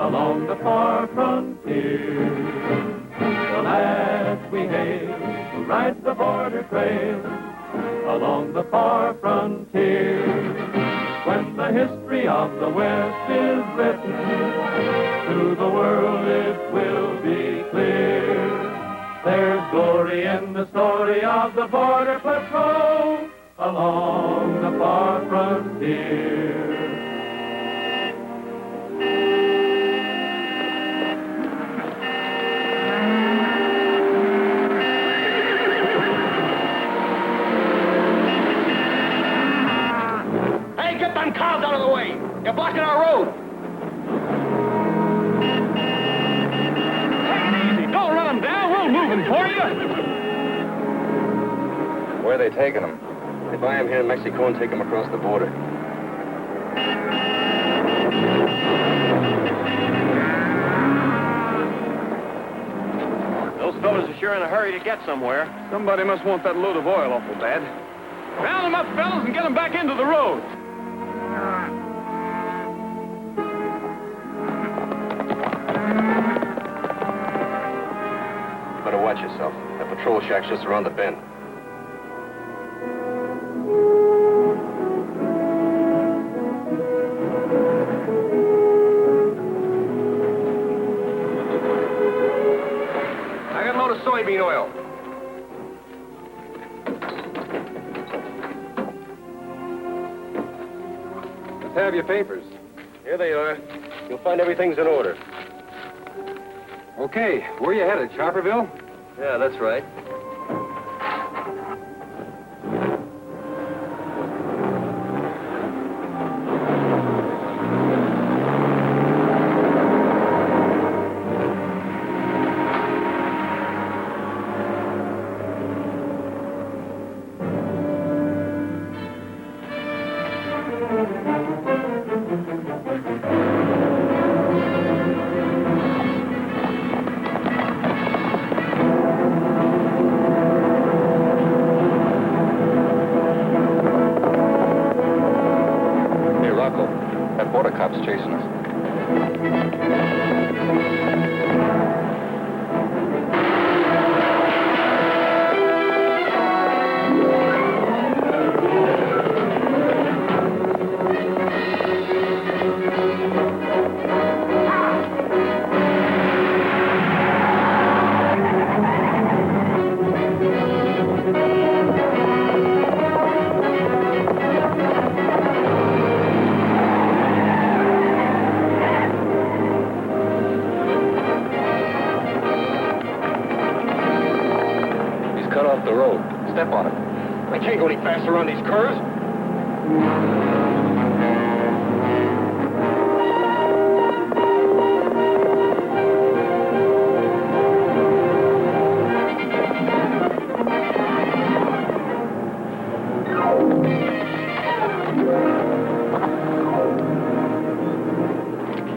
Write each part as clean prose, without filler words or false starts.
along the far frontier. The lads we hail who ride the border trail along the far frontier. When the history of the West is written, to the world it will be clear. There's glory in the story of the Border Patrol along the far frontier. Hey, get them cars out of the way! You're blocking our road! Take it easy! Don't run them down! We'll move them for you! Where are they taking them? They buy them here in Mexico and take them across the border. Those fellas are sure in a hurry to get somewhere. Somebody must want that load of oil awful bad. Round them up, fellas, and get them back into the road. You better watch yourself. That patrol shack's just around the bend. I got a load of soybean oil. Let's have your papers. Here they are. You'll find everything's in order. Okay, where you headed, Sharperville? Yeah, that's right. Chasing us. Step on it. I can't go any faster on these curves.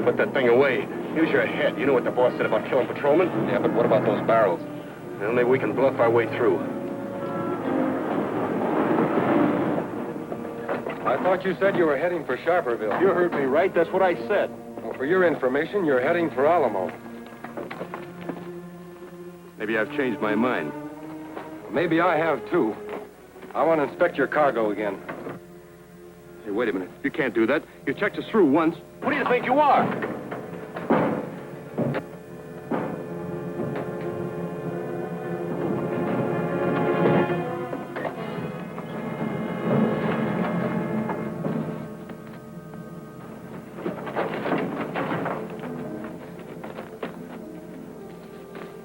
Put that thing away. Use your head. You know what the boss said about killing patrolmen? Yeah, but what about those barrels? Well, maybe we can bluff our way through. I thought you said you were heading for Sharperville. You heard me right. That's what I said. Well, for your information, you're heading for Alamo. Maybe I've changed my mind. Maybe I have, too. I want to inspect your cargo again. Hey, wait a minute. You can't do that. You checked us through once. What do you think you are?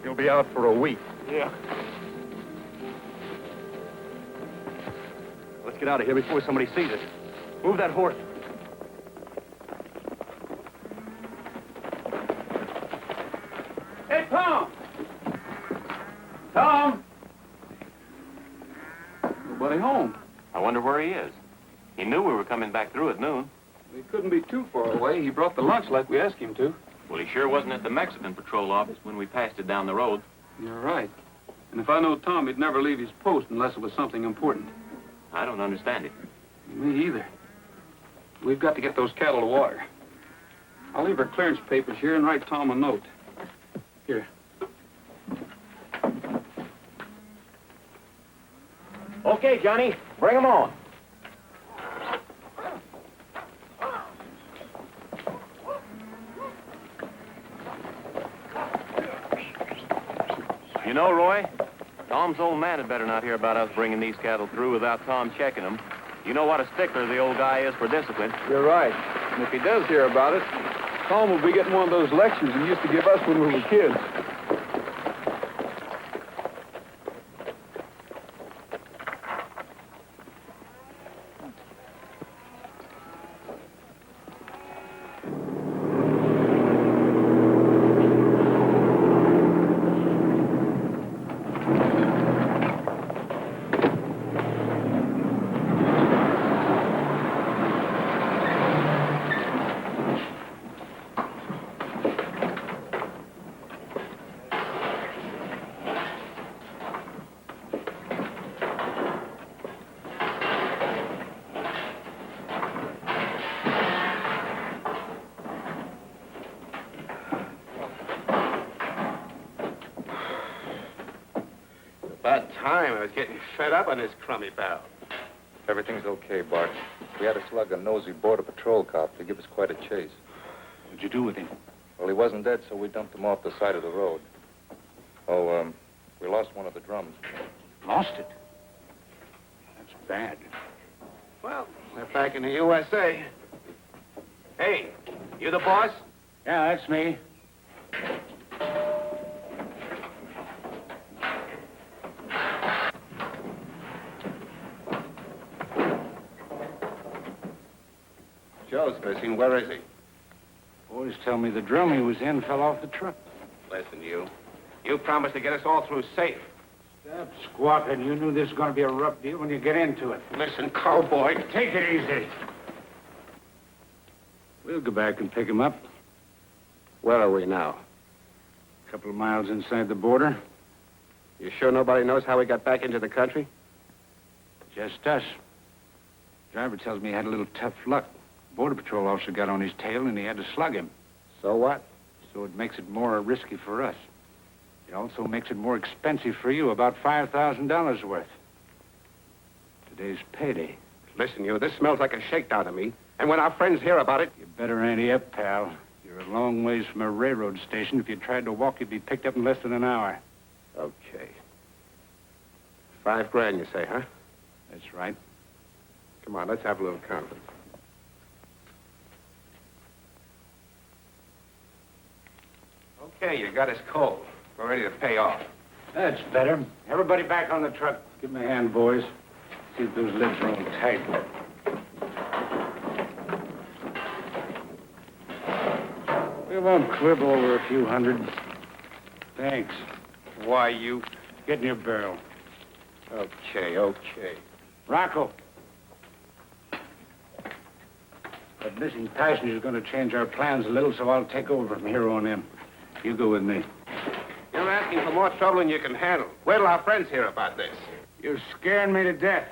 You'll be out for a week. Yeah. Let's get out of here before somebody sees us. Move that horse. Hey, Tom! Tom! Nobody home. I wonder where he is. He knew we were coming back through at noon. He couldn't be too far away. He brought the lunch like we asked him to. Well, he sure wasn't at the Mexican patrol office when we passed it down the road. You're right. And if I know Tom, he'd never leave his post unless it was something important. I don't understand it. Me either. We've got to get those cattle to water. I'll leave her clearance papers here and write Tom a note. Here. Okay, Johnny, bring 'em on. You know, Roy, Tom's old man had better not hear about us bringing these cattle through without Tom checking them. You know what a stickler the old guy is for discipline. You're right. And if he does hear about it, Tom will be getting one of those lectures he used to give us when we were kids. About time. I was getting fed up on this crummy barrel. Everything's okay, Bart. We had to slug a nosy border patrol cop to give us quite a chase. What'd you do with him? Well, he wasn't dead, so we dumped him off the side of the road. Oh, we lost one of the drums. Lost it? That's bad. Well, we're back in the USA. Hey, you the boss? Yeah, that's me. Joe's missing. Where is he? Boys tell me the drum he was in fell off the truck. Listen, you. You promised to get us all through safe. Stop squawking. You knew this was going to be a rough deal when you get into it. Listen, cowboy. Take it easy. We'll go back and pick him up. Where are we now? A couple of miles inside the border. You sure nobody knows how we got back into the country? Just us. Driver tells me he had a little tough luck. Border Patrol officer got on his tail and he had to slug him. So what? So it makes it more risky for us. It also makes it more expensive for you, about $5,000 worth. Today's payday. Listen, you, this smells like a shakedown to me. And when our friends hear about it... You better ante up, pal. You're a long ways from a railroad station. If you tried to walk, you'd be picked up in less than an hour. Okay. $5,000, you say, huh? That's right. Come on, let's have a little conference. Okay, you got us cold. We're ready to pay off. That's better. Everybody back on the truck. Give me a hand, boys. See if those lids are all tight. We won't quibble over a few hundred. Thanks. Why, you... Get in your barrel. Okay, okay. Rocco. That missing passenger's going to change our plans a little, so I'll take over from here on in. You go with me. You're asking for more trouble than you can handle. Wait till our friends hear about this. You're scaring me to death.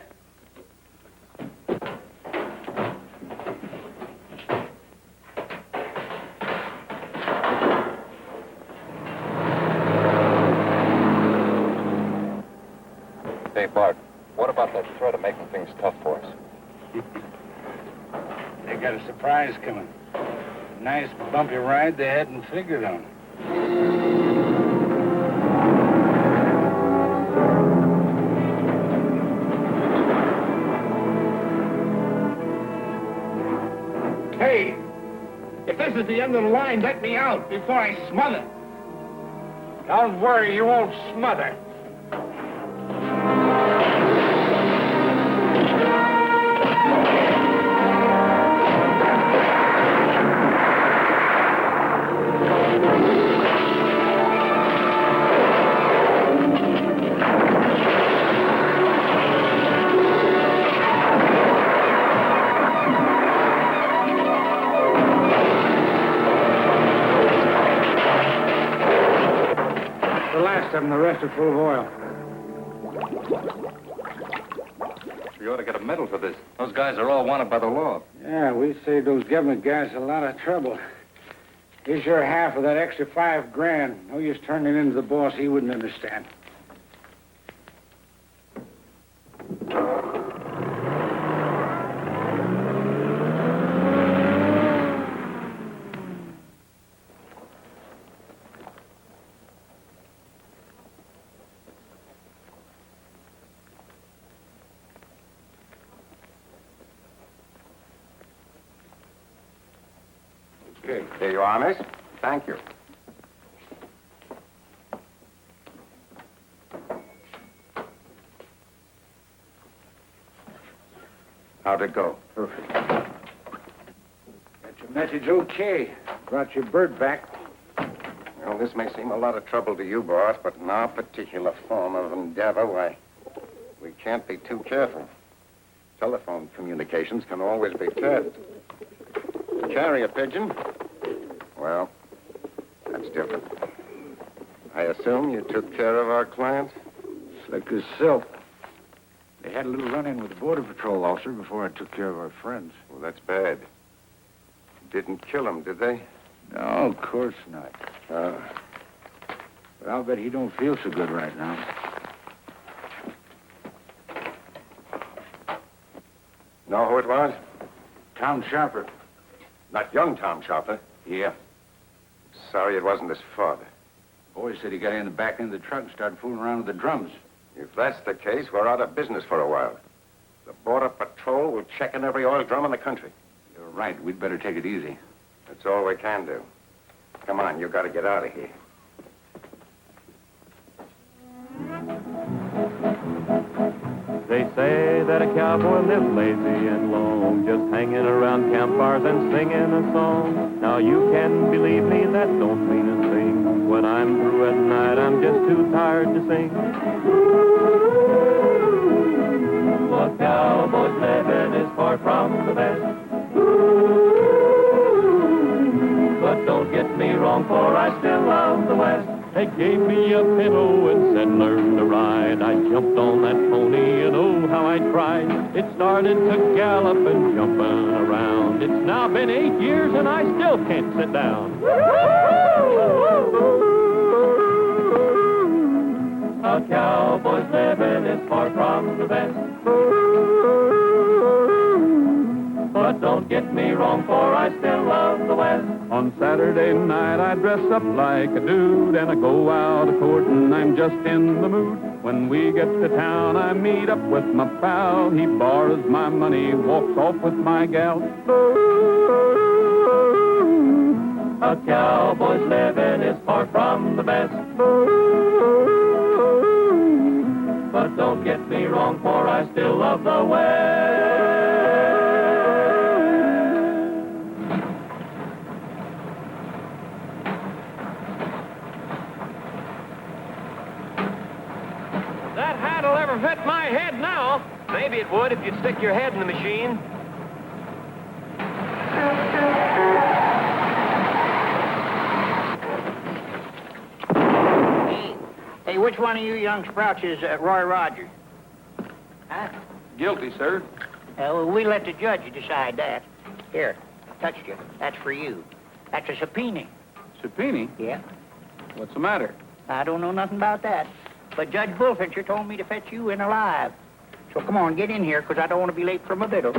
Hey, Bart, what about that threat of making things tough for us? They got a surprise coming. A nice bumpy ride they hadn't figured on. Hey, if this is the end of the line, let me out before I smother. Don't worry, you won't smother. And the rest are full of oil. We ought to get a medal for this. Those guys are all wanted by the law. Yeah, we saved those government guys a lot of trouble. Here's your half of that extra $5,000. No use turning it into the boss. He wouldn't understand. Okay, here you are, miss. Thank you. How'd it go? Perfect. Got your message okay. Brought your bird back. Well, this may seem a lot of trouble to you, boss, but in our particular form of endeavor, why, we can't be too careful. Telephone communications can always be tapped. Carrier pigeon? Well, that's different. I assume you took care of our client? Slick as silk. They had a little run-in with the Border Patrol officer before I took care of our friends. Well, that's bad. Didn't kill him, did they? No, of course not. But I'll bet he don't feel so good right now. Know who it was? Tom Sharper. Not young Tom Sharper. Yeah. Sorry it wasn't his father. Boy said he got in the back end of the truck and started fooling around with the drums. If that's the case, we're out of business for a while. The Border Patrol will check in every oil drum in the country. You're right. We'd better take it easy. That's all we can do. Come on, you got to get out of here. They say that a cowboy lives lazy and long, just hanging around campfires and singing a song. Now you can believe me, that don't mean a thing. When I'm through at night, I'm just too tired to sing. A cowboy's living is far from the best. But don't get me wrong, for I still love the West. They gave me a pillow and said, learn to ride. I jumped on that pony and oh, how I cried. It started to gallop and jumping around. It's now been 8 years and I still can't sit down. A cowboy's living is far from the best. But don't get me wrong, for I still love the West. On Saturday night, I dress up like a dude and I go out a-courtin'. I'm just in the mood. When we get to town, I meet up with my pal. He borrows my money, walks off with my gal. A cowboy's living is far from the best. But don't get me wrong, for I still love the West. That hat'll ever fit my head now. Maybe it would if you'd stick your head in the machine. Hey, which one of you young sprouts is Roy Rogers? Huh? Guilty, sir. Well, we let the judge decide that. Here, touched you. That's for you. That's a subpoena. Subpoena? Yeah. What's the matter? I don't know nothing about that. But Judge Bullfincher told me to fetch you in alive. So come on, get in here, because I don't want to be late for my biddle.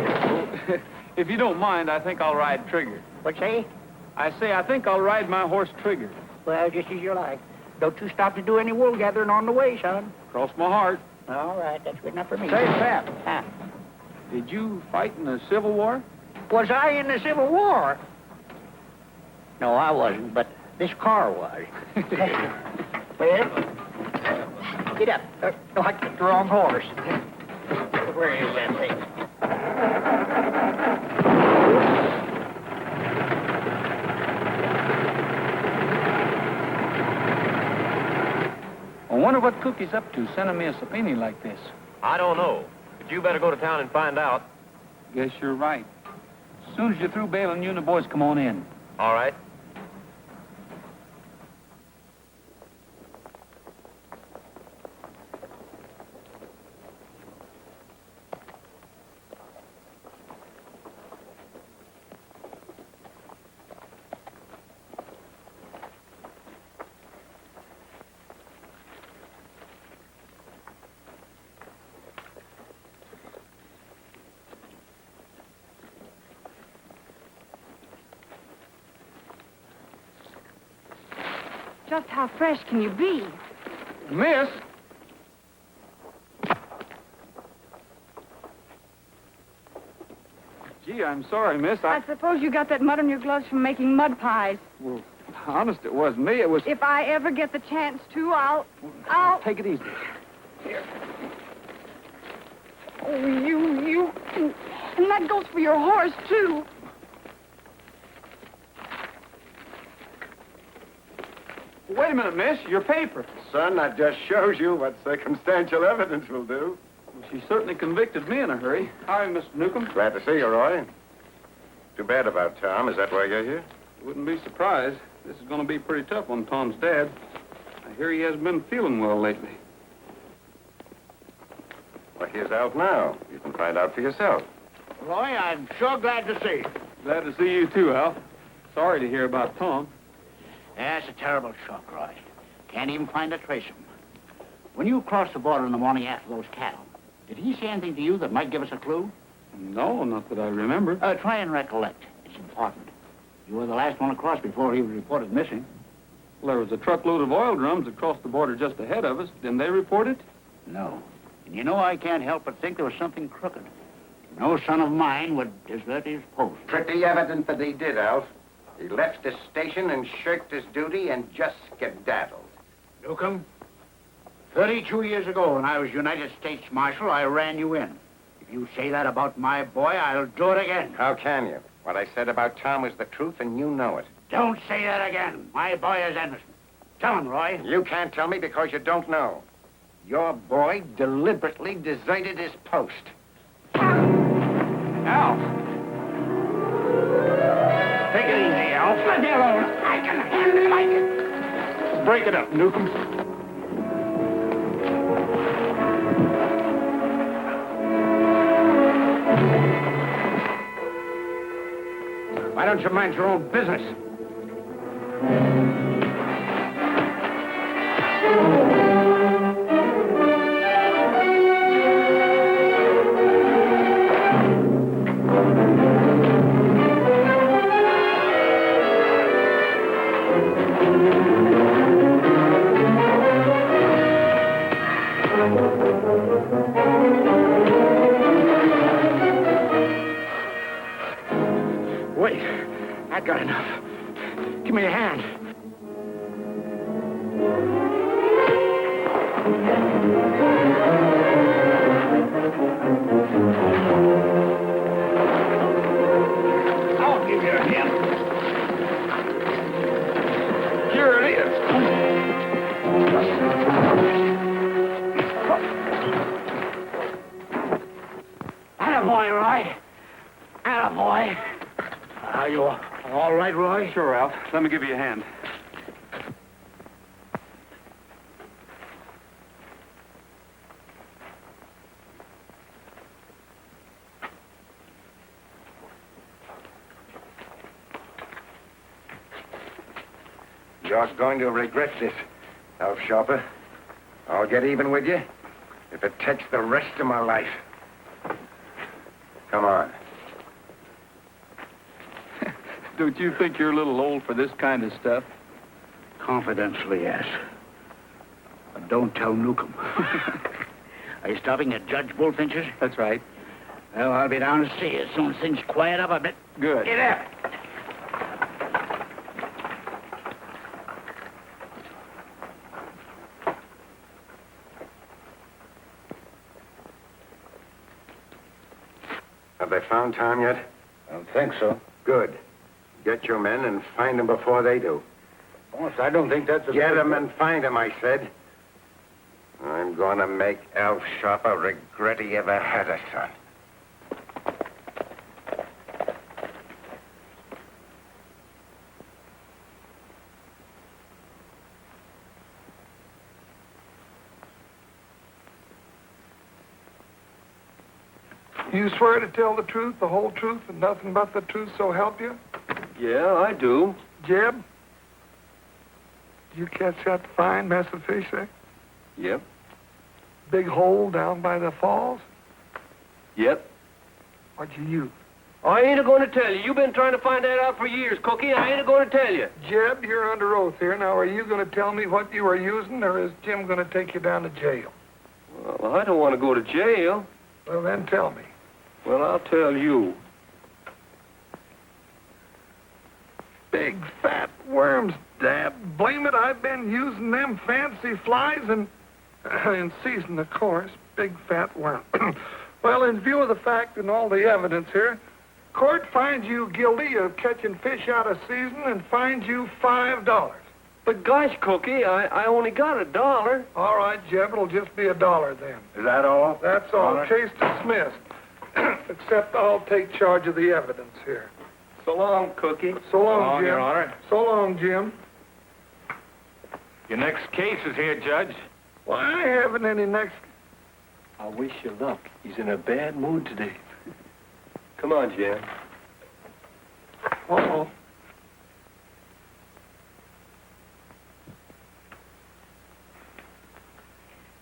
If you don't mind, I think I'll ride Trigger. What say? I say I think I'll ride my horse Trigger. Well, just as you like. Don't you stop to do any wool gathering on the way, son. Cross my heart. All right, that's good enough for me. Say, Pap. Huh? Did you fight in the Civil War? Was I in the Civil War? No, I wasn't, but this car was. Well, get up. No, I took the wrong horse. Where is that thing? I wonder what Cookie's up to, sending me a subpoena like this. I don't know, but you better go to town and find out. Guess you're right. As soon as you're through bailing, you and the boys come on in. All right. Just how fresh can you be? Miss? Gee, I'm sorry, miss. I suppose you got that mud on your gloves from making mud pies. Well, honest, it wasn't me. It was... If I ever get the chance to, I'll... Take it easy. Oh, you... And that goes for your horse, too. Wait a minute, miss. Your paper. Son, that just shows you what circumstantial evidence will do. Well, she certainly convicted me in a hurry. Hi, Mr. Nukem. Glad to see you, Roy. Too bad about Tom. Is that why you're here? Wouldn't be surprised. This is going to be pretty tough on Tom's dad. I hear he hasn't been feeling well lately. Well, he's out now. You can find out for yourself. Roy, I'm sure glad to see you. Glad to see you, too, Al. Sorry to hear about Tom. That's a terrible shock, Roy. Can't even find a trace of him. When you crossed the border in the morning after those cattle, did he say anything to you that might give us a clue? No, not that I remember. Try and recollect. It's important. You were the last one across before he was reported missing. Well, there was a truckload of oil drums across the border just ahead of us. Didn't they report it? No. And you know, I can't help but think there was something crooked. No son of mine would desert his post. Pretty evident that he did, Alf. He left his station and shirked his duty and just skedaddled. Nukem, 32 years ago when I was United States Marshal, I ran you in. If you say that about my boy, I'll do it again. How can you? What I said about Tom was the truth, and you know it. Don't say that again. My boy is innocent. Tell him, Roy. You can't tell me because you don't know. Your boy deliberately deserted his post. Al! Take it easy, Alf. Let me alone. I can handle it like it. Break it up, Nukem. Why don't you mind your own business? Wait. I got enough. Give me a hand. I'll give you a hand. Here it is. Attaboy, Roy. Attaboy. Are you all right, Roy? Sure, Alf. Let me give you a hand. You're going to regret this, Alf Sharper. I'll get even with you if it takes the rest of my life. Come on. Don't you think you're a little old for this kind of stuff? Confidentially, yes. But don't tell Nukem. Are you stopping at Judge Bullfinch's? That's right. Well, I'll be down to see you as soon as things quiet up a bit. Good. Get up. Have they found Tom yet? I don't think so. Good. Get your men and find them before they do. Boss, I don't think that's a... Get them and find them, I said. I'm going to make Alf Sharper regret he ever had a son. You swear to tell the truth, the whole truth, and nothing but the truth, so help you? Yeah, I do. Jeb? Did you catch that fine mess of fish there? Yep. Big hole down by the falls? Yep. What'd you use? I ain't going to tell you. You've been trying to find that out for years, Cookie. I ain't going to tell you. Jeb, you're under oath here. Now, are you going to tell me what you were using, or is Jim going to take you down to jail? Well, I don't want to go to jail. Well, then tell me. Well, I'll tell you. Big fat worms, Dad. Blame it, I've been using them fancy flies and in season, of course. Big fat worm. Well, in view of the fact and all the evidence here, court finds you guilty of catching fish out of season and fines you $5. But gosh, Cookie, I only got $1. All right, Jeb, it'll just be $1 then. Is that all? That's all. Case dismissed. Except I'll take charge of the evidence here. So long, Cookie. So long, Jim. Your Honor. So long, Jim. Your next case is here, Judge. Well, I haven't any next... I wish you luck. He's in a bad mood today. Come on, Jim. Uh-oh.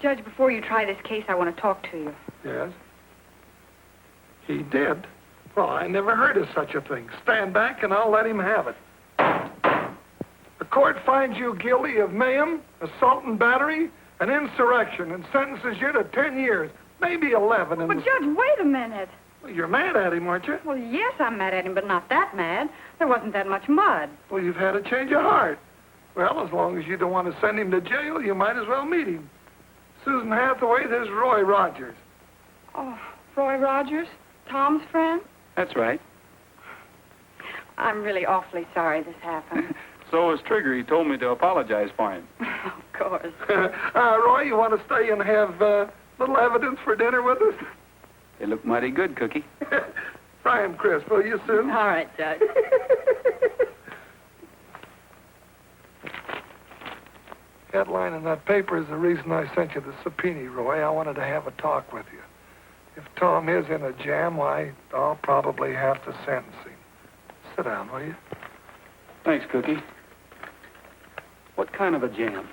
Judge, before you try this case, I want to talk to you. Yes? He did? Well, I never heard of such a thing. Stand back and I'll let him have it. The court finds you guilty of mayhem, assault and battery, and insurrection, and sentences you to 10 years, maybe 11. But, Judge, wait a minute. Well, you're mad at him, aren't you? Well, yes, I'm mad at him, but not that mad. There wasn't that much mud. Well, you've had a change of heart. Well, as long as you don't want to send him to jail, you might as well meet him. Susan Hathaway, there's Roy Rogers. Oh, Roy Rogers? Tom's friend? That's right. I'm really awfully sorry this happened. So was Trigger. He told me to apologize for him. Of course. Roy, you want to stay and have little evidence for dinner with us? They look mighty good, Cookie. Fry 'em crisp, will you, Sue? All right, Judge. Headline in that paper is the reason I sent you the subpoena, Roy. I wanted to have a talk with you. If Tom is in a jam, why, I'll probably have to sentence him. Sit down, will you? Thanks, Cookie. What kind of a jam?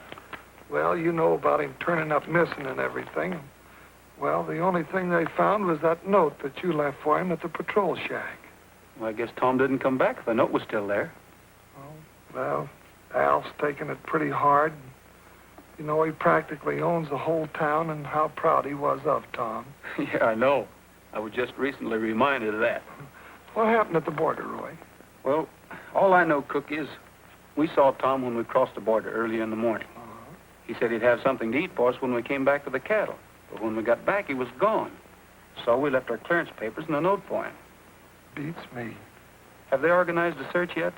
Well, you know about him turning up missing and everything. Well, the only thing they found was that note that you left for him at the patrol shack. Well, I guess Tom didn't come back if the note was still there. Well, Al's taking it pretty hard. You know, he practically owns the whole town, and how proud he was of Tom. Yeah, I know. I was just recently reminded of that. What happened at the border, Roy? Well, all I know, Cook, is we saw Tom when we crossed the border early in the morning. He said he'd have something to eat for us when we came back to the cattle. But when we got back, he was gone. So we left our clearance papers and a note for him. Beats me. Have they organized a search yet?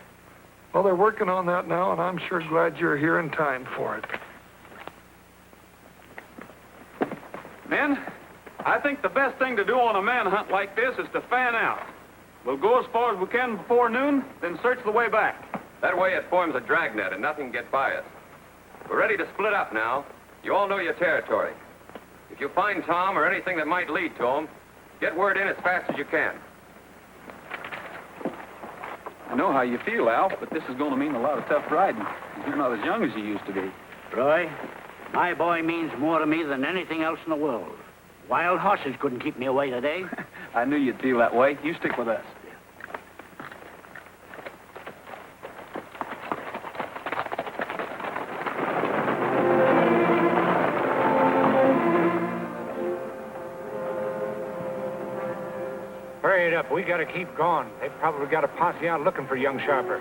Well, they're working on that now, and I'm sure glad you're here in time for it. Men, I think the best thing to do on a manhunt like this is to fan out. We'll go as far as we can before noon, then search the way back. That way it forms a dragnet and nothing can get by us. We're ready to split up now. You all know your territory. If you find Tom or anything that might lead to him, get word in as fast as you can. I know how you feel, Al, but this is going to mean a lot of tough riding. You're not as young as you used to be. Roy, my boy means more to me than anything else in the world. Wild horses couldn't keep me away today. I knew you'd feel that way. You stick with us. Hurry it up. We got to keep going. They've probably got a posse out looking for young Sharper.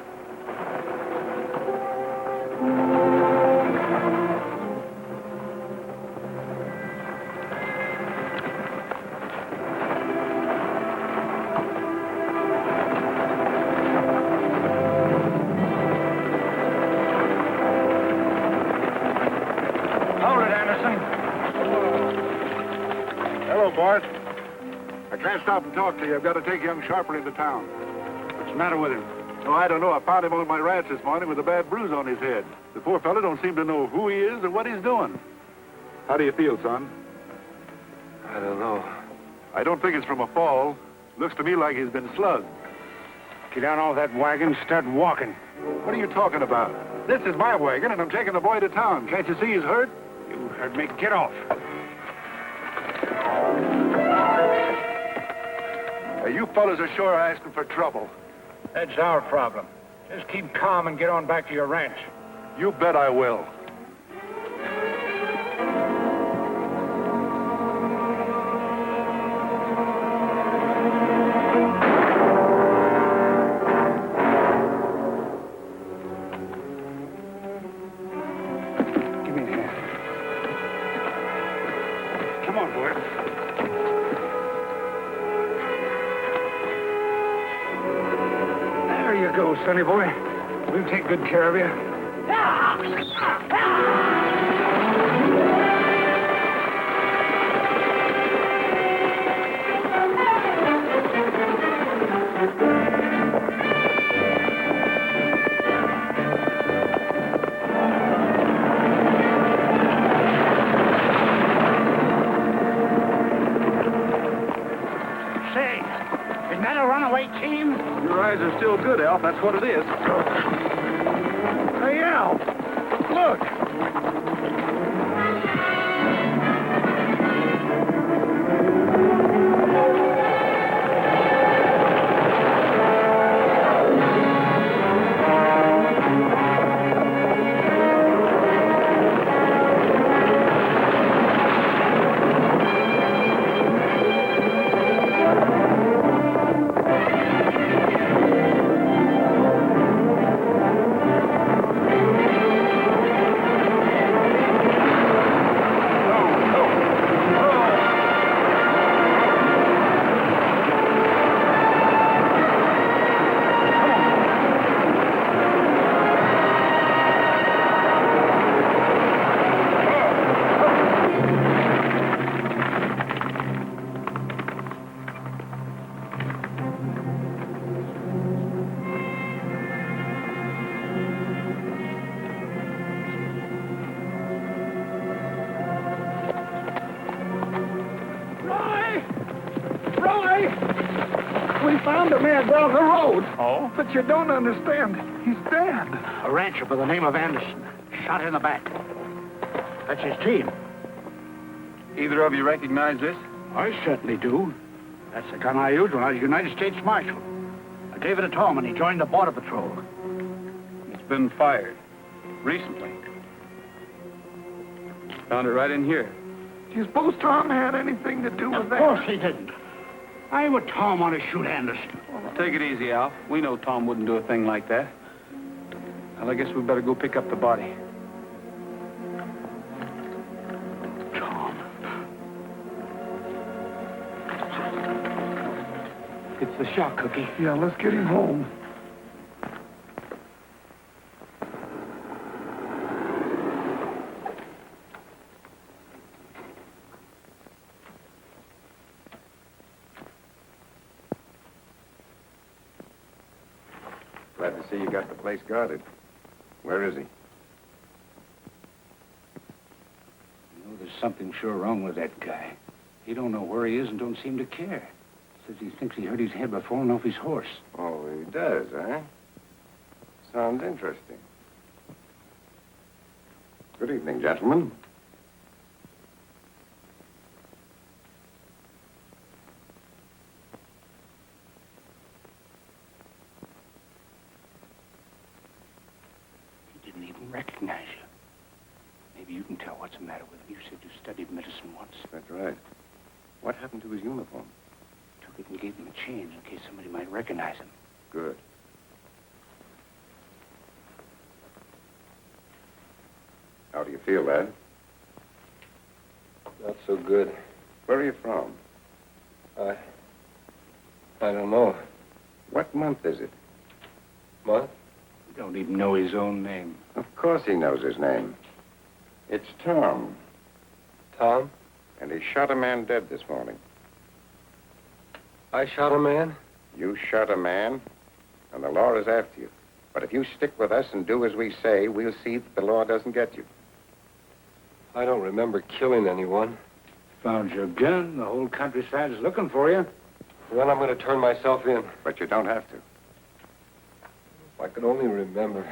Hold it, Anderson. Hello, Bart. I can't stop and talk to you. I've got to take young Sharper into town. What's the matter with him? Oh, I don't know. I found him on my ranch this morning with a bad bruise on his head. The poor fellow don't seem to know who he is or what he's doing. How do you feel, son? I don't know. I don't think it's from a fall. Looks to me like he's been slugged. Get down off that wagon, start walking. What are you talking about? This is my wagon, and I'm taking the boy to town. Can't you see he's hurt? You heard me. Get off. You fellas are sure asking for trouble. That's our problem. Just keep calm and get on back to your ranch. You bet I will. Give me a hand. Come on, boy. There you go, sonny boy. We'll take good care of you. Say, isn't that a runaway team? Your eyes are still good, Alf. That's what it is. Hey, Al, look. We found a man down the road. Oh? But you don't understand. He's dead. A rancher by the name of Anderson. Shot in the back. That's his team. Either of you recognize this? I certainly do. That's the gun I used when I was United States Marshal. I gave it to Tom and he joined the Border Patrol. It's been fired. Recently. Found it right in here. Do you suppose Tom had anything to do with that? Of course he didn't. Why would Tom want to shoot Anderson? Take it easy, Alf. We know Tom wouldn't do a thing like that. Well, I guess we better go pick up the body. Tom. It's the shock cookie. Yeah, let's get him home. Glad to see you got the place guarded. Where is he? You know, there's something sure wrong with that guy. He don't know where he is and don't seem to care. Says he thinks he hurt his head by falling off his horse. Oh, he does, huh? Sounds interesting. Good evening, gentlemen. He didn't even recognize you. Maybe you can tell what's the matter with him. You said you studied medicine once. That's right. What happened to his uniform? Took it and gave him a change in case somebody might recognize him. Good. How do you feel, lad? Not so good. Where are you from? I don't know. What month is it? What? He don't even know his own name. Of course he knows his name. It's Tom. Tom? And he shot a man dead this morning. I shot a man? You shot a man, and the law is after you. But if you stick with us and do as we say, we'll see that the law doesn't get you. I don't remember killing anyone. Found your gun. The whole countryside is looking for you. Then I'm going to turn myself in. But you don't have to. If I could only remember.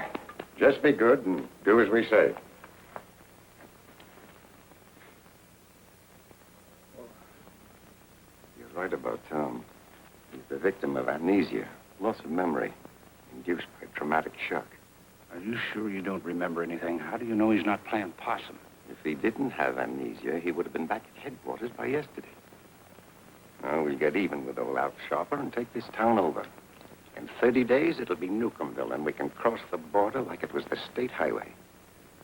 Just be good and do as we say. You're right about Tom. He's victim of amnesia, loss of memory, induced by traumatic shock. Are you sure you don't remember anything? How do you know he's not playing possum? If he didn't have amnesia, he would have been back at headquarters by yesterday. Now, we'll get even with old Alf Sharper and take this town over. In 30 days, it'll be Nukemville, and we can cross the border like it was the state highway.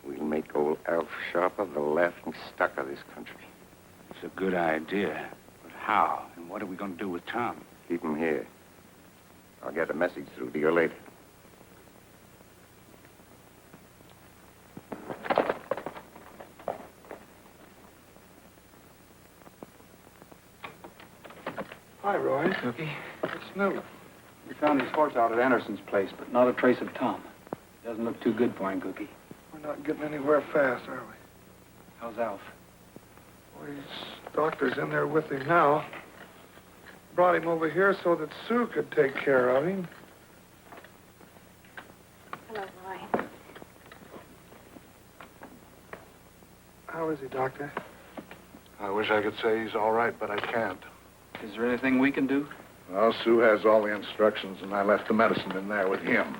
We'll make old Alf Sharper the laughing stock of this country. It's a good idea. But how? And what are we going to do with Tom? Keep him here. I'll get a message through to you later. Hi, Roy. Cookie? What's new? We found his horse out at Anderson's place, but not a trace of Tom. Doesn't look too good for him, Cookie. We're not getting anywhere fast, are we? How's Alf? Well, his doctor's in there with him now. Brought him over here so that Sue could take care of him. Hello, Roy. How is he, Doctor? I wish I could say he's all right, but I can't. Is there anything we can do? Well, Sue has all the instructions, and I left the medicine in there with him.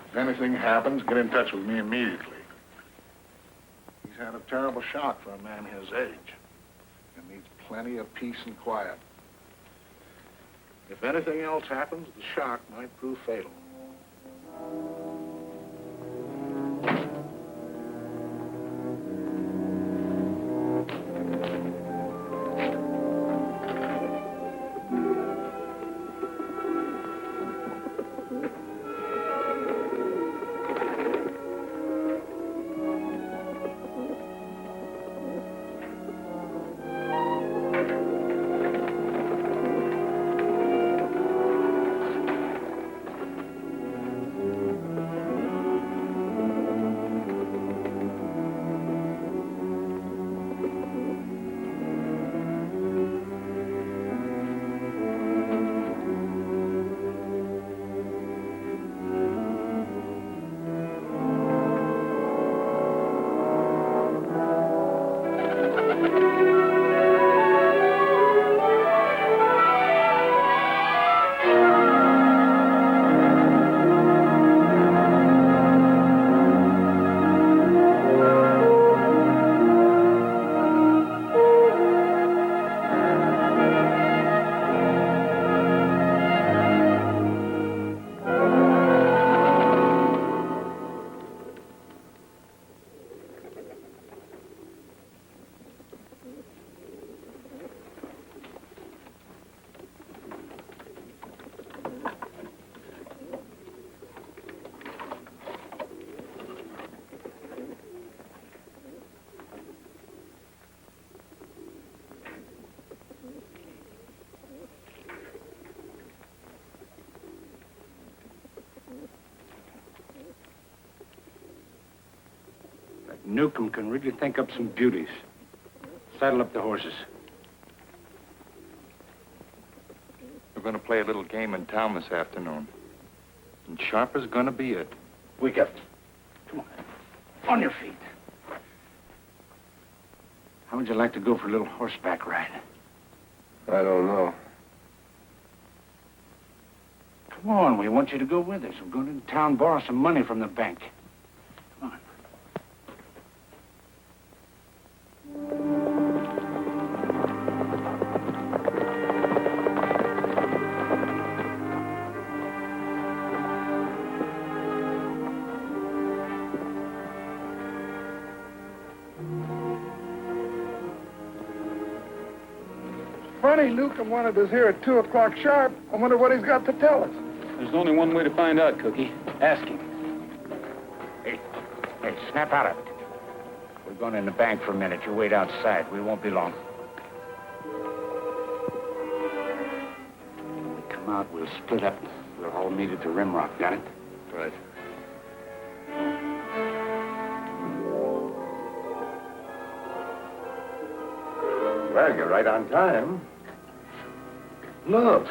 If anything happens, get in touch with me immediately. He's had a terrible shock for a man his age, and needs plenty of peace and quiet. If anything else happens, the shock might prove fatal. Nukem can really think up some beauties. Saddle up the horses. We're going to play a little game in town this afternoon. And Sharper's going to be it. Wake up. Come on. On your feet. How would you like to go for a little horseback ride? I don't know. Come on, we want you to go with us. We're going into town, borrow some money from the bank. Come on. Funny, Nukem wanted us here at 2 o'clock sharp. I wonder what he's got to tell us. There's only one way to find out, Cookie. Ask him. Hey, snap out of it. We're going in the bank for a minute. You wait outside. We won't be long. When we come out, we'll split up. We'll all meet at the Rimrock. Got it? Right. Well, you're right on time. Look.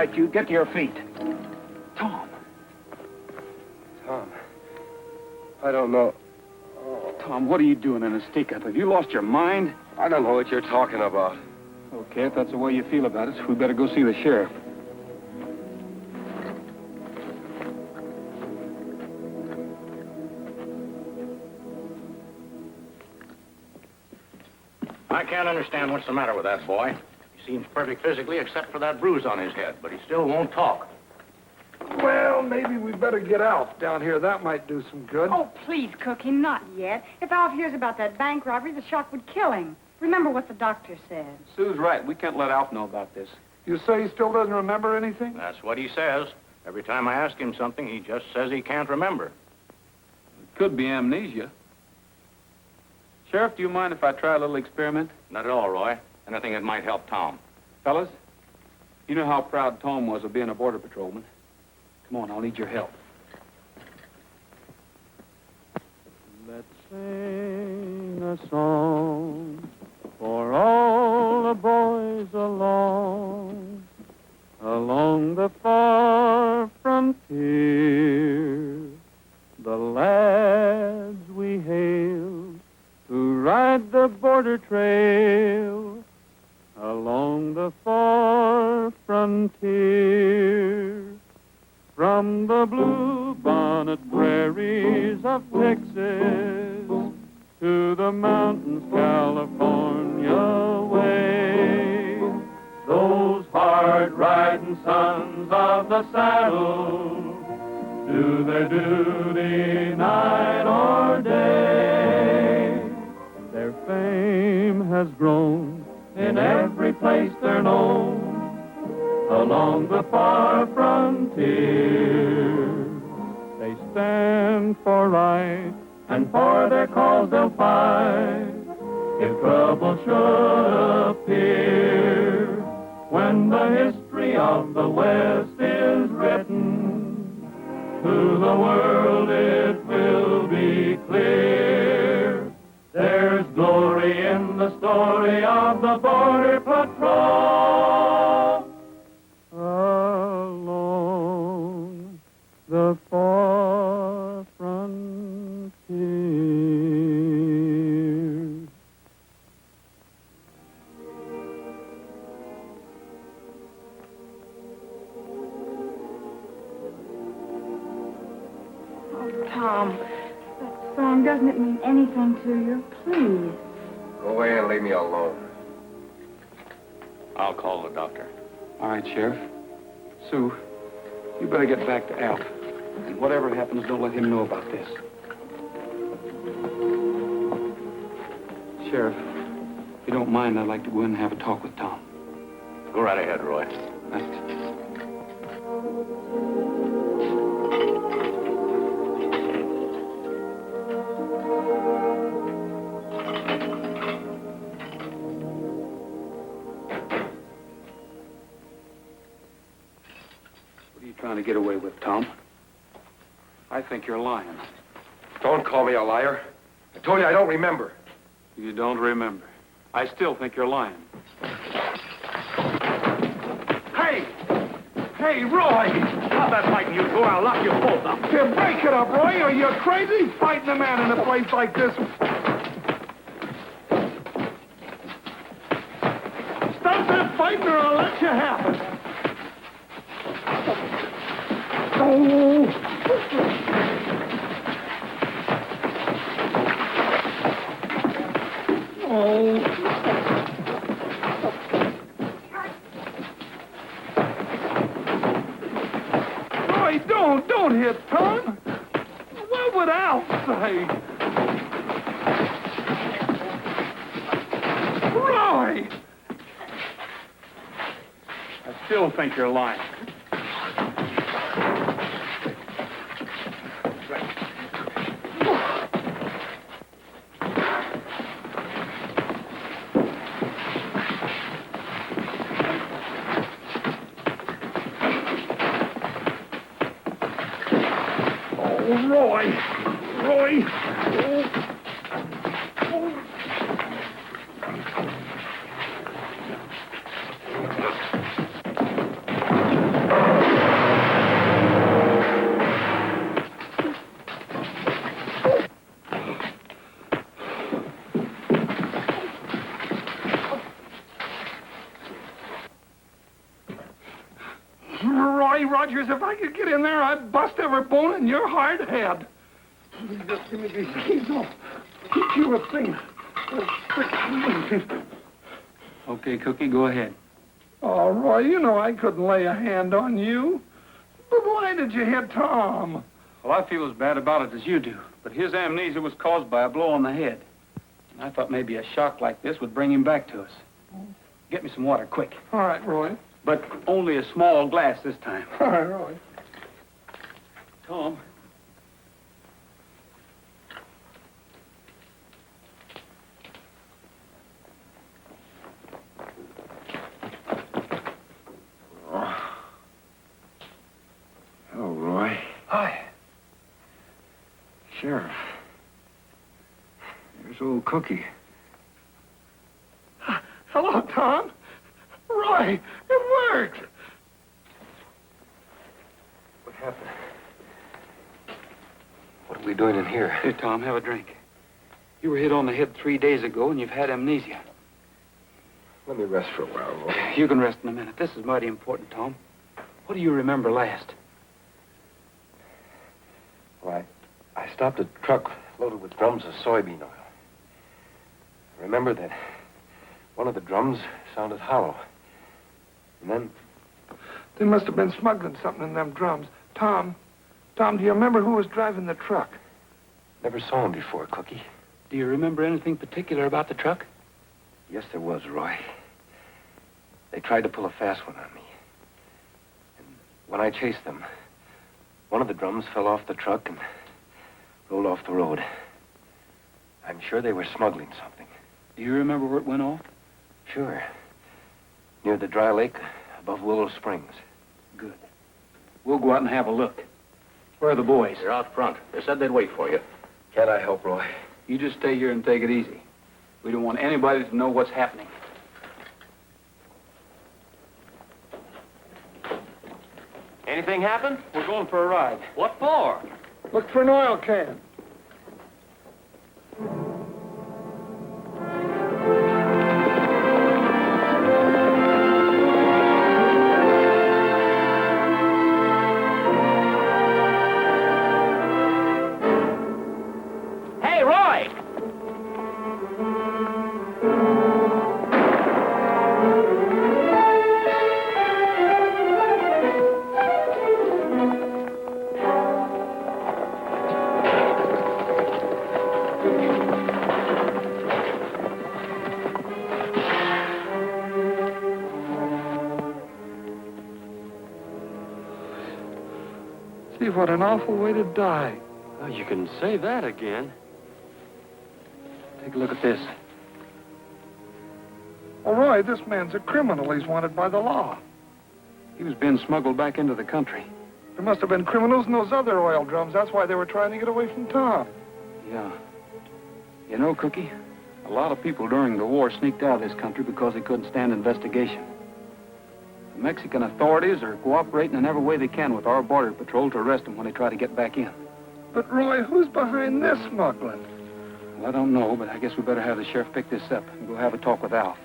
right, you. Get to your feet. Tom. Tom. I don't know. Tom, what are you doing in a stick-up? Have you lost your mind? I don't know what you're talking about. Okay, if that's the way you feel about it, we better go see the sheriff. I can't understand what's the matter with that boy. He seems perfect physically except for that bruise on his head, but he still won't talk. Well, maybe we better get out down here. That might do some good. Oh, please, Cookie, not yet. If Alf hears about that bank robbery, the shock would kill him. Remember what the doctor said. Sue's right. We can't let Alf know about this. You say he still doesn't remember anything? That's what he says. Every time I ask him something, he just says he can't remember. It could be amnesia. Sheriff, do you mind if I try a little experiment? Not at all, Roy. Anything that might help Tom. Fellas, you know how proud Tom was of being a border patrolman. Come on, I'll need your help. Let's sing a song for all the boys along the far frontier, the lads we hailed who ride the border trail along the far frontier. From the blue bonnet prairies of Texas to the mountains California way, those hard-riding sons of the saddle do their duty night or day. Their fame has grown in every place they're known along the far frontier. They stand for right, and for their cause they'll fight if trouble should appear. When the history of the West is written, to the world it will be clear. There's glory in the story of the Border Patrol along the far frontier. Oh, Tom, that song, doesn't it mean anything to you? Please. Go away and leave me alone. I'll call the doctor. All right, Sheriff. Sue, you better get back to Alf. And whatever happens, don't let him know about this. Sheriff, if you don't mind, I'd like to go in and have a talk with Tom. Go right ahead, Roy. Thanks. What are you trying to get away with, Tom? I think you're lying. Don't call me a liar. I told you I don't remember. You don't remember. I still think you're lying. Hey! Hey, Roy! Stop that fighting, you two, or I'll lock you both up. Here, break it up, Roy. Are you crazy? Fighting a man in a place like this. Stop that fighting or I'll let you have it. Oh! Oh. Roy, don't hit Tom. What would Al say? Roy! I still think you're lying. Roy! Roy! Roy Rogers, if I could get in there, I'd bust every bone in your hard head. Just give me these keys. I'll teach you a thing. Okay, Cookie, go ahead. Oh, Roy, you know I couldn't lay a hand on you. But why did you hit Tom? Well, I feel as bad about it as you do, but his amnesia was caused by a blow on the head. And I thought maybe a shock like this would bring him back to us. Get me some water, quick. All right, Roy. But only a small glass this time. All right, Roy. Tom. Hello, Roy. Hi. Sheriff. Here's old Cookie. Hello, Tom. Roy, it worked. What happened? What are we doing in here? Here, Tom, have a drink. You were hit on the head 3 days ago, and you've had amnesia. Let me rest for a while, Roy. You can rest in a minute. This is mighty important, Tom. What do you remember last? Well, I stopped a truck loaded with drums of soybean oil. I remember that one of the drums sounded hollow. And then... They must have been smuggling something in them drums. Tom, do you remember who was driving the truck? Never saw him before, Cookie. Do you remember anything particular about the truck? Yes, there was, Roy. They tried to pull a fast one on me. And when I chased them, one of the drums fell off the truck and rolled off the road. I'm sure they were smuggling something. Do you remember where it went off? Sure. Near the dry lake above Willow Springs. Good. We'll go out and have a look. Where are the boys? They're out front. They said they'd wait for you. Can't I help, Roy? You just stay here and take it easy. We don't want anybody to know what's happening. Anything happen? We're going for a ride. What for? Look for an oil can. Hey, Roy! See, what an awful way to die. Oh, you can say that again. Take a look at this. Oh, Roy, this man's a criminal. He's wanted by the law. He was being smuggled back into the country. There must have been criminals in those other oil drums. That's why they were trying to get away from Tom. Yeah. You know, Cookie, a lot of people during the war sneaked out of this country because they couldn't stand investigation. The Mexican authorities are cooperating in every way they can with our border patrol to arrest them when they try to get back in. But, Roy, who's behind this smuggling? Well, I don't know, but I guess we better have the sheriff pick this up and go have a talk with Alf.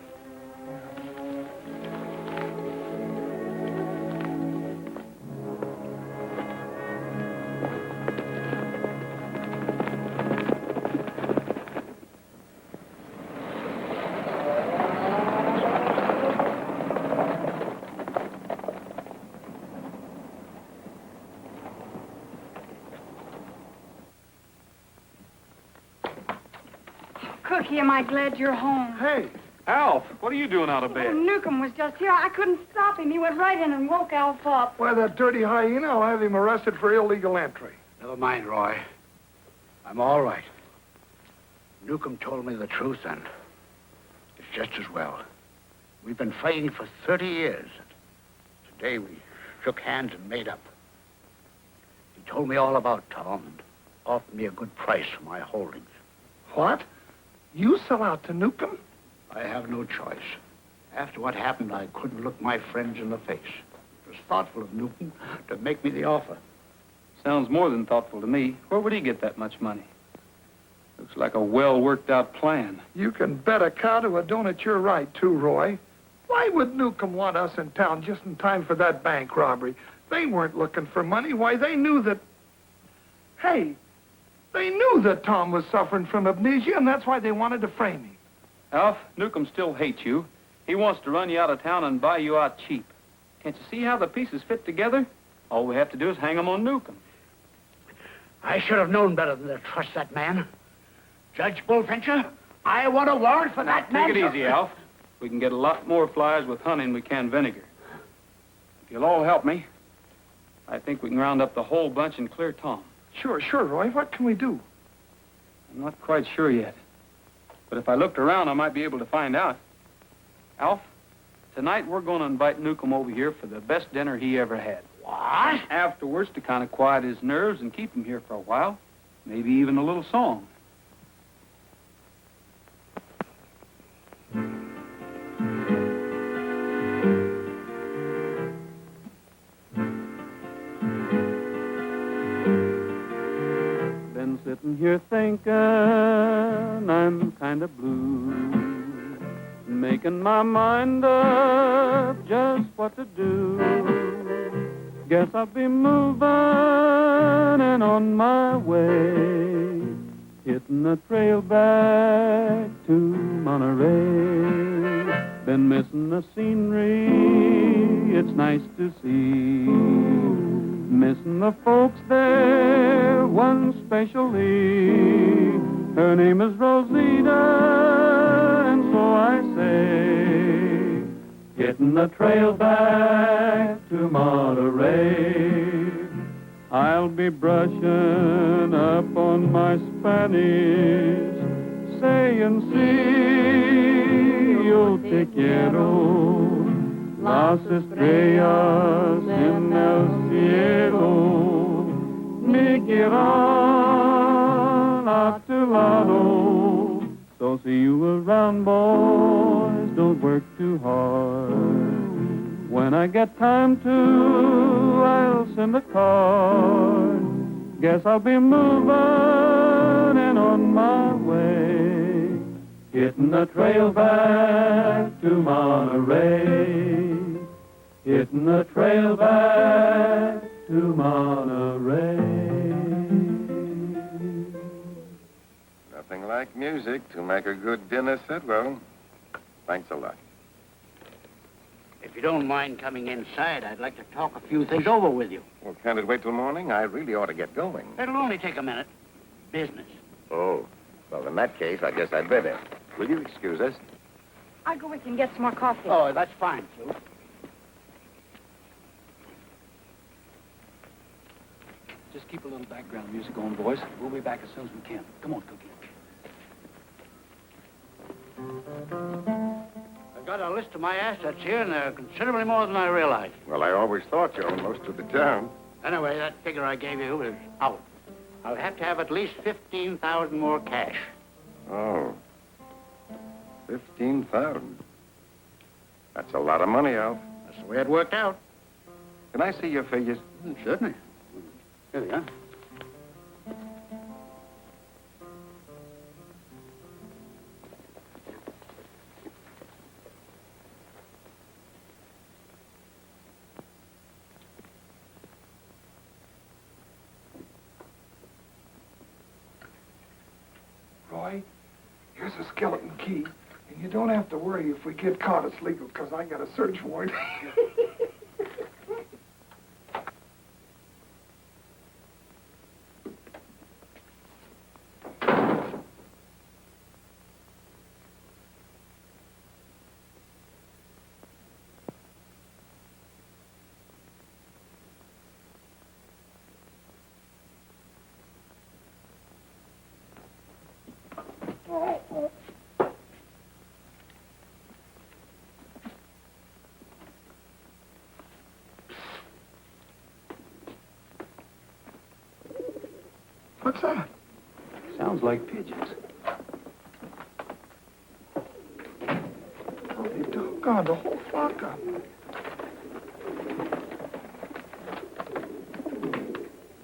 Cookie, am I glad you're home? Hey, Alf, what are you doing out of Oh, bed? Nukem was just here. I couldn't stop him. He went right in and woke Alf up. why, that dirty hyena, I'll have him arrested for illegal entry. Never mind, Roy. I'm all right. Nukem told me the truth, and it's just as well. We've been fighting for 30 years. Today we shook hands and made up. He told me all about Tom and offered me a good price for my holdings. What? You sell out to Nukem? I have no choice. After what happened, I couldn't look my friends in the face. It was thoughtful of Nukem to make me the offer. Sounds more than thoughtful to me. Where would he get that much money? Looks like a well-worked-out plan. You can bet a cow to a donut you're right, too, Roy. Why would Nukem want us in town just in time for that bank robbery? They weren't looking for money. Why, they knew that... Hey, they knew that Tom was suffering from amnesia, and that's why they wanted to frame him. Alf, Nukem still hates you. He wants to run you out of town and buy you out cheap. Can't you see how the pieces fit together? All we have to do is hang 'em on Nukem. I should have known better than to trust that man. Judge Bullfincher, I want a warrant for that man. Take it easy, Alf. We can get a lot more flies with honey than we can vinegar. If you'll all help me, I think we can round up the whole bunch and clear Tom. Sure, Roy. What can we do? I'm not quite sure yet. But if I looked around, I might be able to find out. Alf, tonight we're going to invite Nukem over here for the best dinner he ever had. What? Afterwards, to kind of quiet his nerves and keep him here for a while, maybe even a little song. Been sitting here thinking I'm kind of blue, making my mind up just what to do. Guess I'll be moving and on my way, hitting the trail back to Monterey. Been missing the scenery, it's nice to see. Missing the folks there, one specially. Her name is Rosita, and so I say, hitting the trail back to Monterey. I'll be brushing up on my Spanish, saying, si yo te quiero, las estrellas en el cielo me quieran a tu lado. So see you around, boys, don't work too hard. When I get time to, I'll send a card. Guess I'll be moving and on my way, hitting the trail back to Monterey. Hitting the trail back to Monterey. Nothing like music to make a good dinner set. Well, thanks a lot. If you don't mind coming inside, I'd like to talk a few things over with you. Well, can't it wait till morning? I really ought to get going. It'll only take a minute. Business. Oh, well, in that case, I guess I'd better. Will you excuse us? I'll go with you and get some more coffee. Oh, that's fine, Sue. Just keep a little background music going, boys. We'll be back as soon as we can. Come on, Cookie. I've got a list of my assets here, and they're considerably more than I realized. Well, I always thought you owned most of the town. Anyway, that figure I gave you is out. I'll have to have at least 15,000 more cash. Oh, 15,000. That's a lot of money, Alf. That's the way it worked out. Can I see your figures? Certainly. Here we are. Roy, here's a skeleton key. And you don't have to worry if we get caught, it's legal, because I got a search warrant. What's that? Sounds like pigeons. Oh, you doggone, the whole flock of them.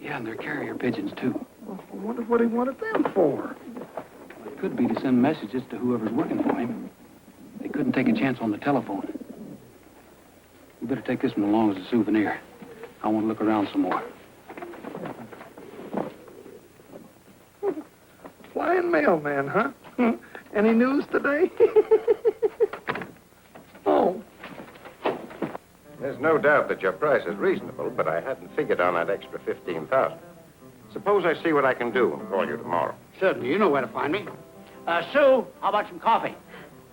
Yeah, and they're carrier pigeons, too. Oh, I wonder what he wanted them for. It could be to send messages to whoever's working for him. They couldn't take a chance on the telephone. better take this one along as a souvenir. I want to look around some more. Flying mailman, huh? Any news today? Oh. There's no doubt that your price is reasonable, but I hadn't figured on that extra 15,000. Suppose I see what I can do and call you tomorrow. Certainly. You know where to find me. Sue, how about some coffee?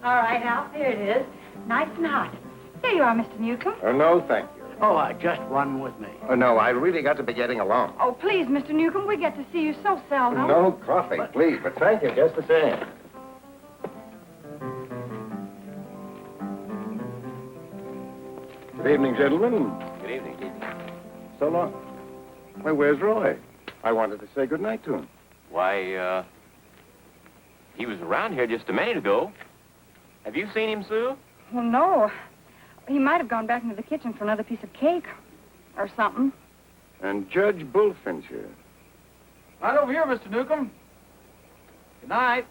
All right, Alf, here it is. Nice and hot. Here you are, Mr. Nukem. No, thank you. Oh, just one with me. No, I really got to be getting along. Oh, please, Mr. Nukem, we get to see you so seldom. No coffee, please, but thank you just the same. Good evening, gentlemen. Good evening. So long. Why, where's Roy? I wanted to say good night to him. Why, he was around here just a minute ago. Have you seen him, Sue? Well, no. He might have gone back into the kitchen for another piece of cake or something. And Judge Bullfinch here. Right over here, Mr. Nukem. Good night.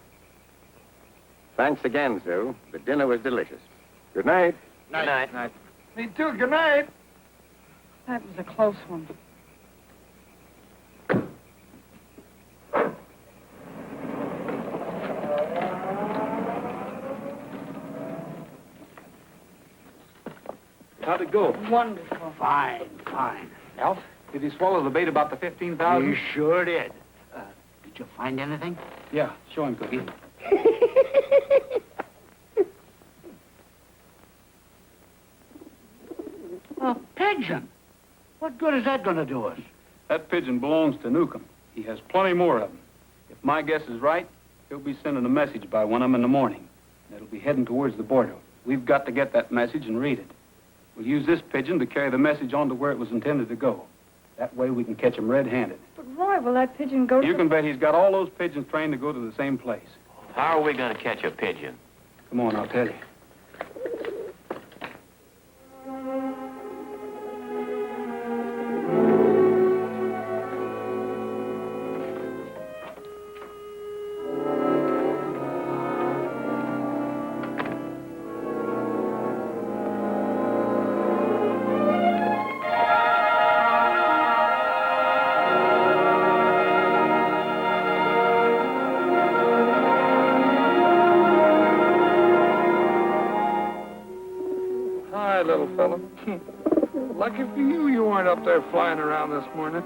Thanks again, Sue. The dinner was delicious. Good night. Good night. Me too. Good night. That was a close one. How'd it go? Wonderful. Fine. Alf, did he swallow the bait about the 15,000? You sure did. Did you find anything? Yeah, show him, Cookie. A pigeon. What good is that going to do us? That pigeon belongs to Nukem. He has plenty more of them. If my guess is right, he'll be sending a message by one of them in the morning. It'll be heading towards the border. We've got to get that message and read it. We'll use this pigeon to carry the message on to where it was intended to go. That way we can catch him red-handed. But, Roy, will that pigeon go to You can bet he's got all those pigeons trained to go to the same place. How are we going to catch a pigeon? Come on, I'll tell you. Little fella. Lucky for you, you weren't up there flying around this morning.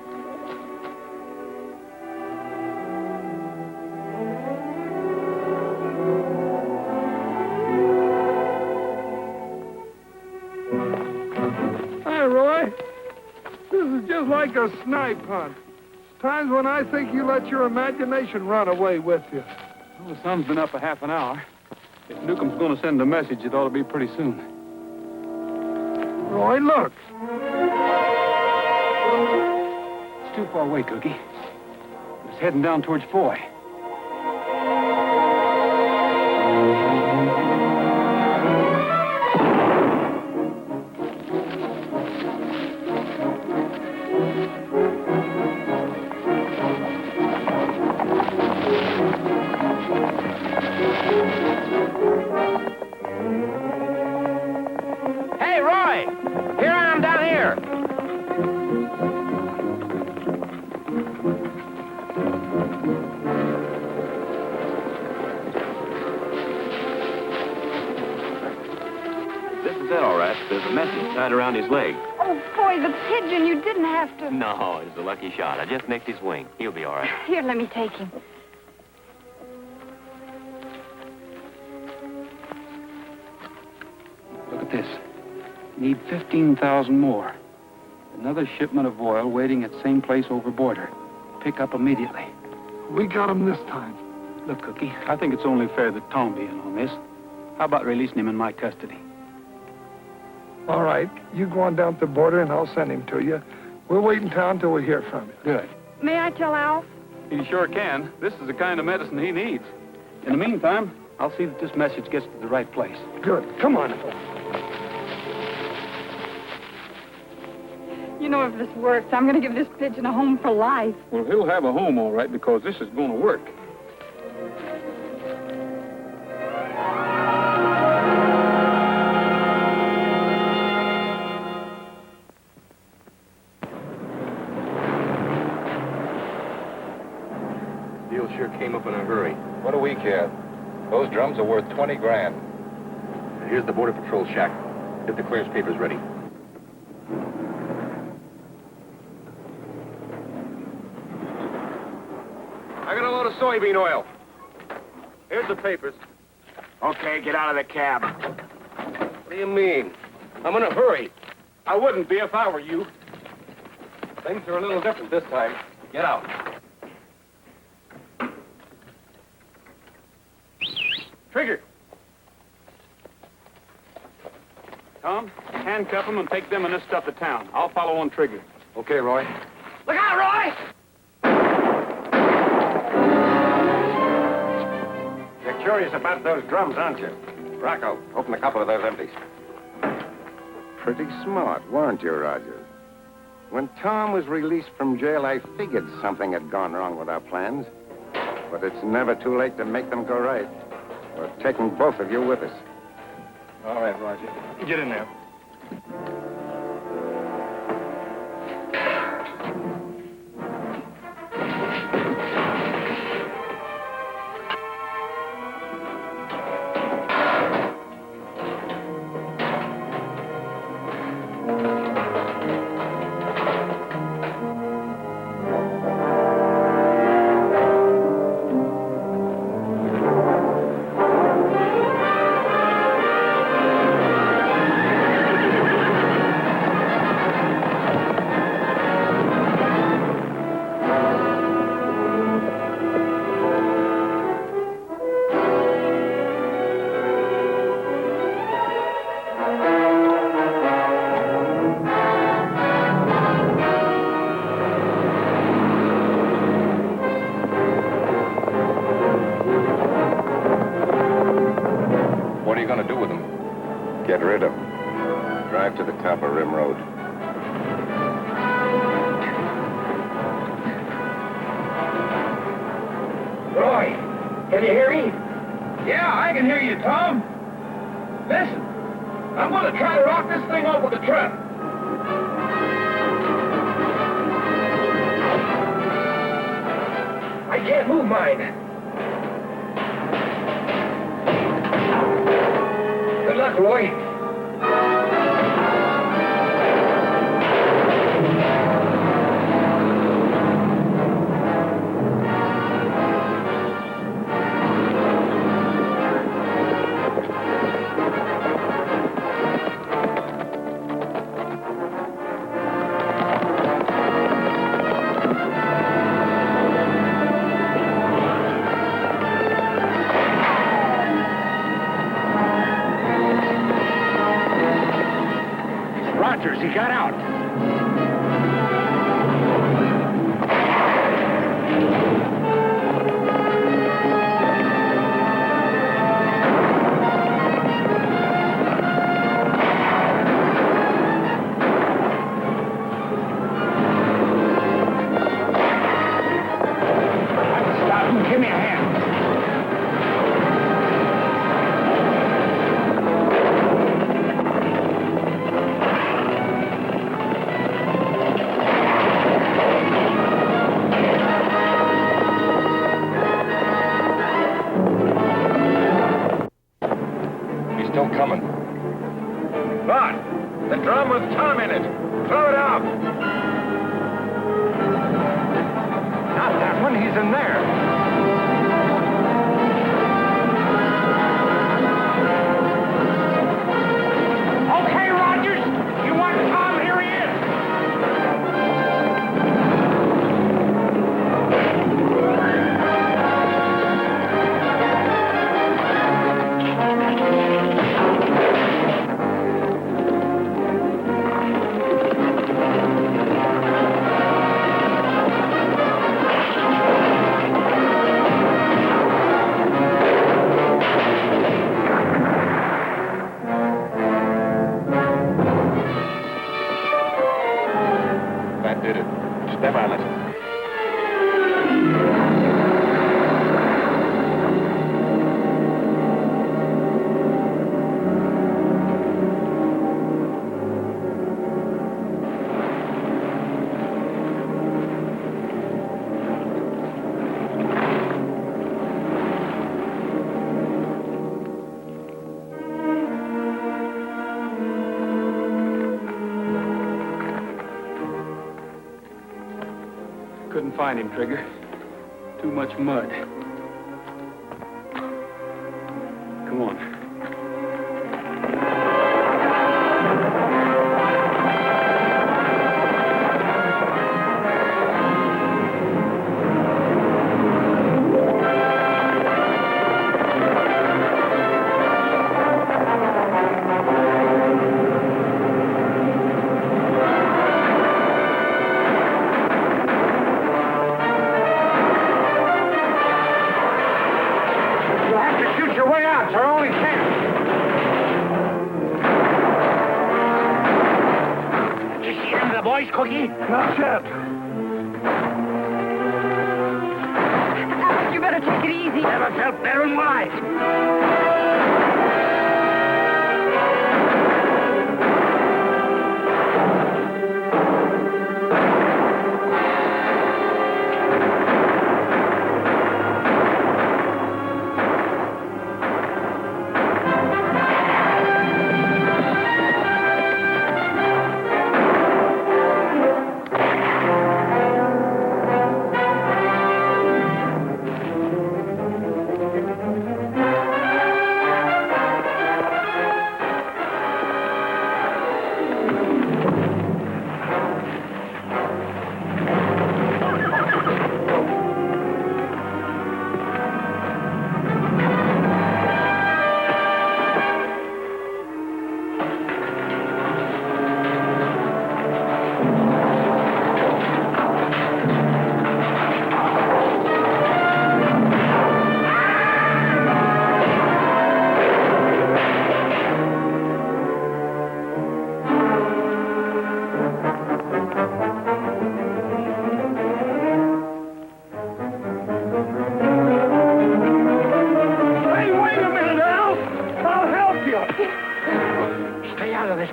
Hi, Roy. This is just like a snipe hunt. There's times when I think you let your imagination run away with you. Well, the sun's been up a half an hour. If Nukem's going to send a message, it ought to be pretty soon. Roy, look. It's too far away, Cookie. It's heading down towards Foy. Hey, Roy! Here I am down here. This is it, all right. There's a message tied around his leg. Oh, boy, the pigeon, you didn't have to. No, it was a lucky shot. I just nicked his wing. He'll be all right. Here, let me take him. Look at this. Need 15,000 more. Another shipment of oil waiting at same place over border. Pick up immediately. We got him this time. Look, Cookie, I think it's only fair that Tom be in on this. How about releasing him in my custody? All right, you go on down to the border and I'll send him to you. We'll wait in town till we hear from you. Good. May I tell Alf? He sure can. This is the kind of medicine he needs. In the meantime, I'll see that this message gets to the right place. Good. Come on. You know, if this works, I'm going to give this pigeon a home for life. Well, he'll have a home, all right, because this is going to work. sure came up in a hurry. What do we care? Those drums are worth 20 grand. Here's the Border Patrol shack. Get the clearance papers ready. I got a load of soybean oil. Here's the papers. Okay, get out of the cab. What do you mean? I'm in a hurry. I wouldn't be if I were you. Things are a little different this time. Get out. Trigger. Tom, handcuff them and take them and this stuff to town. I'll follow on Trigger. Okay, Roy. Look out, Roy! You're curious about those drums, aren't you? Rocco, open a couple of those empties. Pretty smart, weren't you, Rogers? When Tom was released from jail, I figured something had gone wrong with our plans. But it's never too late to make them go right. We're taking both of you with us. All right, Roger. Get in there. Get rid of them. Drive to the top of Rim Road. Roy, can you hear me? Yeah, I can hear you, Tom. Listen, I'm going to try to rock this thing off with the truck. I can't move mine. Good luck, Roy. He got out. Stop him. Give me a hand. Coming. Bart, the drum with Tom in it. Throw it out. Not that one. He's in there. Okay, Rogers. You want Tom? Here he is. Did it. Step on it. couldn't find him, Trigger. Too much mud. Come on. Cookie? Not yet. Alex, you better take it easy. Never felt better in my life.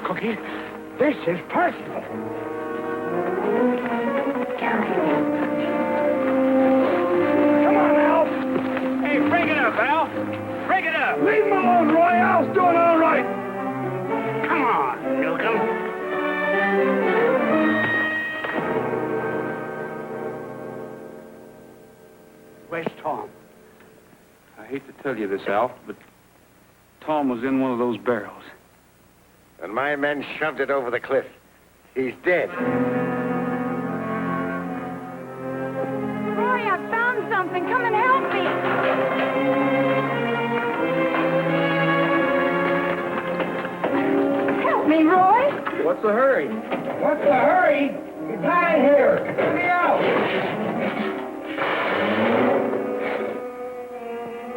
Cookie. This is personal. Come on, Al. Hey, break it up, Al. Break it up. Leave him alone, Roy. Al's doing all right. Come on, Nukem. Where's Tom? I hate to tell you this, Al, but Tom was in one of those barrels. And my men shoved it over the cliff. He's dead. Roy, I found something. Come and help me. Help me, Roy. What's the hurry? What's the hurry? He's lying here. Let me out.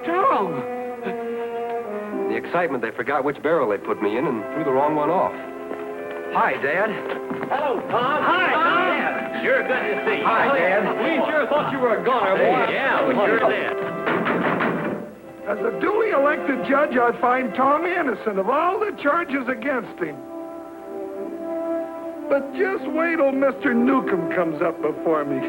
Tom! The excitement, they forgot which barrel they put me in and threw the wrong one off. Hi, Dad. Hello, Tom. Hi, Tom. Sure good to see you. Hi, Dad. We sure thought you were a goner, boy. Yeah, we sure did. As a duly elected judge, I find Tom innocent of all the charges against him. But just wait till Mr. Nukem comes up before me.